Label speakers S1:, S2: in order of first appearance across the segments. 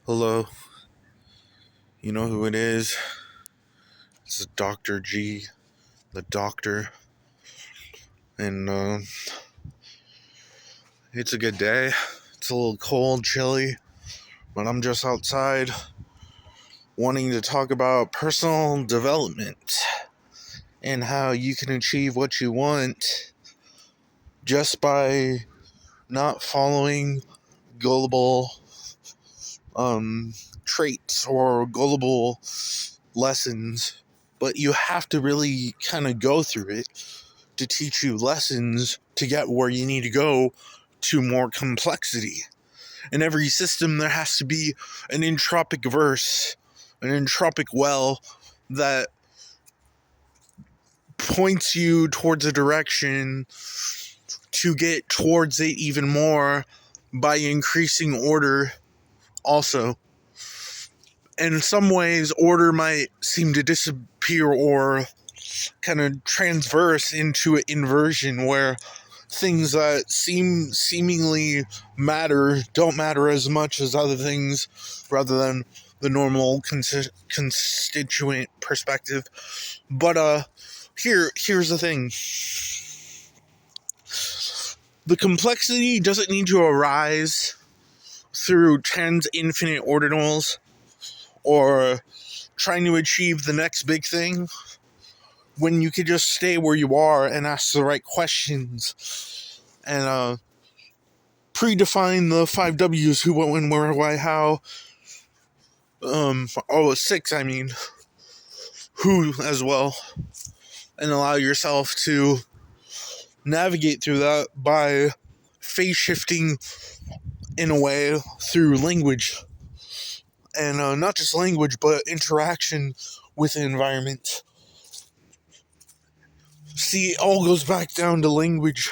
S1: Hello, you know who it is? It's Dr. G, the doctor, and it's a good day. It's a little cold, chilly, but I'm just outside wanting to talk about personal development and how you can achieve what you want just by not following gullible traits or gullible lessons, but you have to really kind of go through it to teach you lessons to get where you need to go to more complexity. In every system, there has to be an entropic verse, an entropic well that points you towards a direction to get towards it even more by increasing order also. In some ways, order might seem to disappear or kind of transverse into an inversion where things that seemingly matter don't matter as much as other things rather than the normal constituent perspective. But here's the thing. The complexity doesn't need to arise through tens infinite ordinals or trying to achieve the next big thing when you could just stay where you are and ask the right questions and predefine the 5 W's: who, what, when, where, why, how. Six, I mean, who as well, and allow yourself to navigate through that by phase shifting in a way through language. And not just language, but interaction with the environment. See, it all goes back down to language.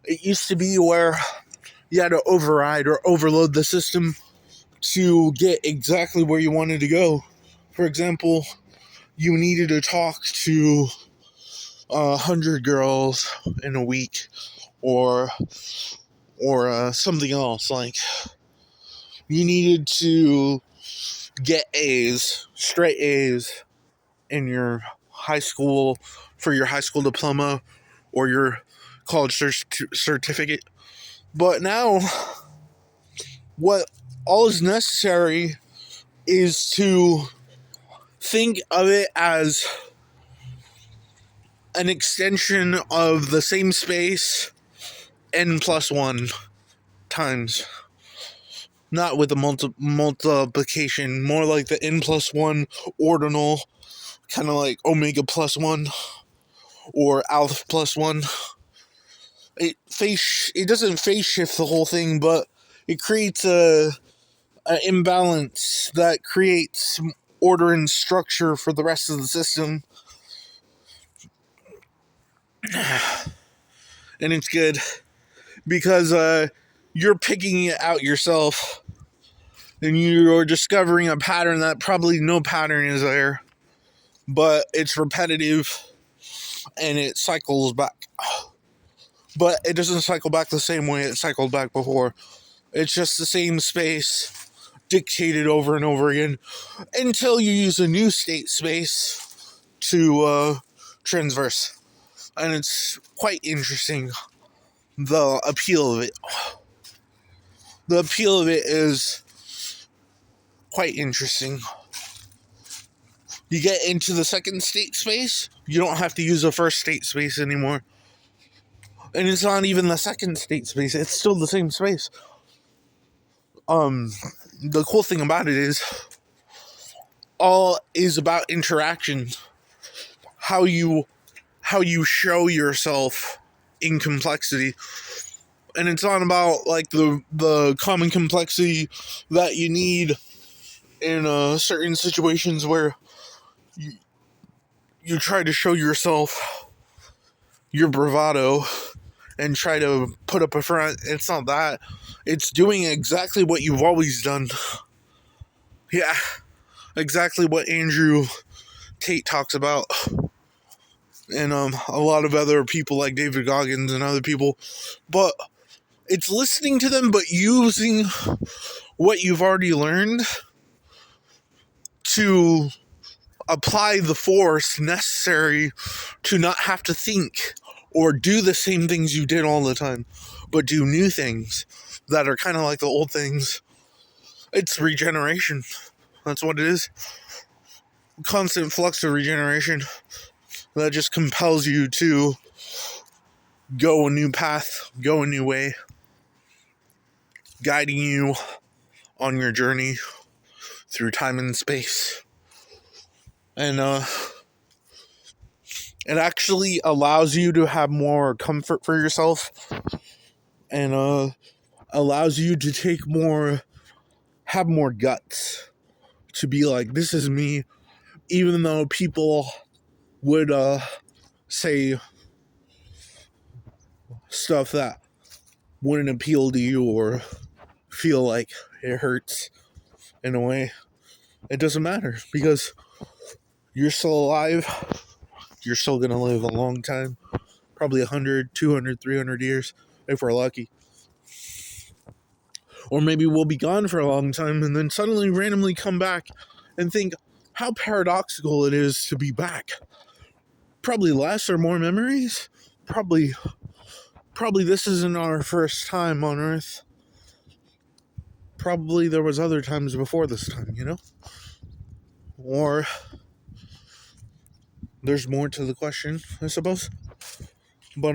S1: It used to be where you had to override or overload the system to get exactly where you wanted to go. For example, you needed to talk to 100 girls in a week, or something else. Like, you needed to get A's, straight A's, in your high school for your high school diploma or your college certificate. But now, what all is necessary is to think of it as an extension of the same space n+1 times. Not with the multiplication, more like the n+1 ordinal, kind of like omega +1 or alpha +1. It doesn't phase shift the whole thing, but it creates an imbalance that creates order and structure for the rest of the system. And it's good because you're picking it out yourself and you're discovering a pattern that probably no pattern is there, but it's repetitive and it cycles back. But it doesn't cycle back the same way it cycled back before. It's just the same space dictated over and over again until you use a new state space to transverse. And it's quite interesting, the appeal of it. The appeal of it is quite interesting. You get into the second state space, you don't have to use the first state space anymore. And it's not even the second state space, it's still the same space. The cool thing about it is, all is about interaction. How you show yourself in complexity. And it's not about like the common complexity that you need in certain situations where you try to show yourself your bravado and try to put up a front. It's not that. It's doing exactly what you've always done. Yeah, exactly what Andrew Tate talks about. And a lot of other people like David Goggins and other people. But it's listening to them, but using what you've already learned to apply the force necessary to not have to think or do the same things you did all the time, but do new things that are kind of like the old things. It's regeneration. That's what it is. Constant flux of regeneration that just compels you to go a new path, go a new way, guiding you on your journey through time and space. And it actually allows you to have more comfort for yourself, and allows you to have more guts to be like, this is me, even though people would say stuff that wouldn't appeal to you or feel like it hurts in a way. It doesn't matter, because you're still alive. You're still going to live a long time, probably 100, 200, 300 years if we're lucky. Or maybe we'll be gone for a long time and then suddenly randomly come back and think how paradoxical it is to be back. Probably less or more memories. Probably this isn't our first time on Earth. Probably there was other times before this time, Or there's more to the question, I suppose. But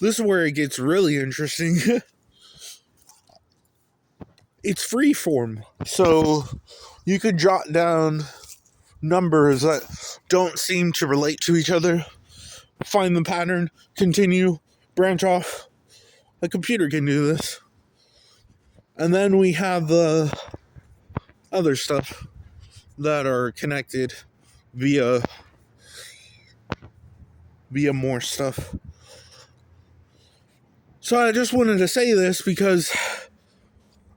S1: this is where it gets really interesting. It's free form. So you could jot down numbers that don't seem to relate to each other, find the pattern, continue, branch off. A computer can do this. And then we have the other stuff that are connected via more stuff. So I just wanted to say this because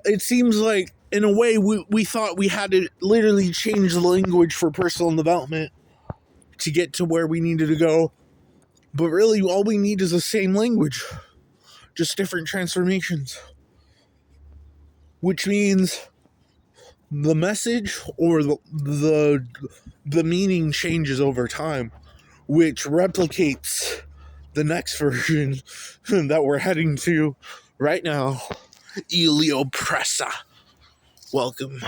S1: it seems like, in a way, we thought we had to literally change the language for personal development to get to where we needed to go. But really, all we need is the same language, just different transformations. Which means the message or the meaning changes over time, which replicates the next version that we're heading to right now. Eliopressa. Welcome.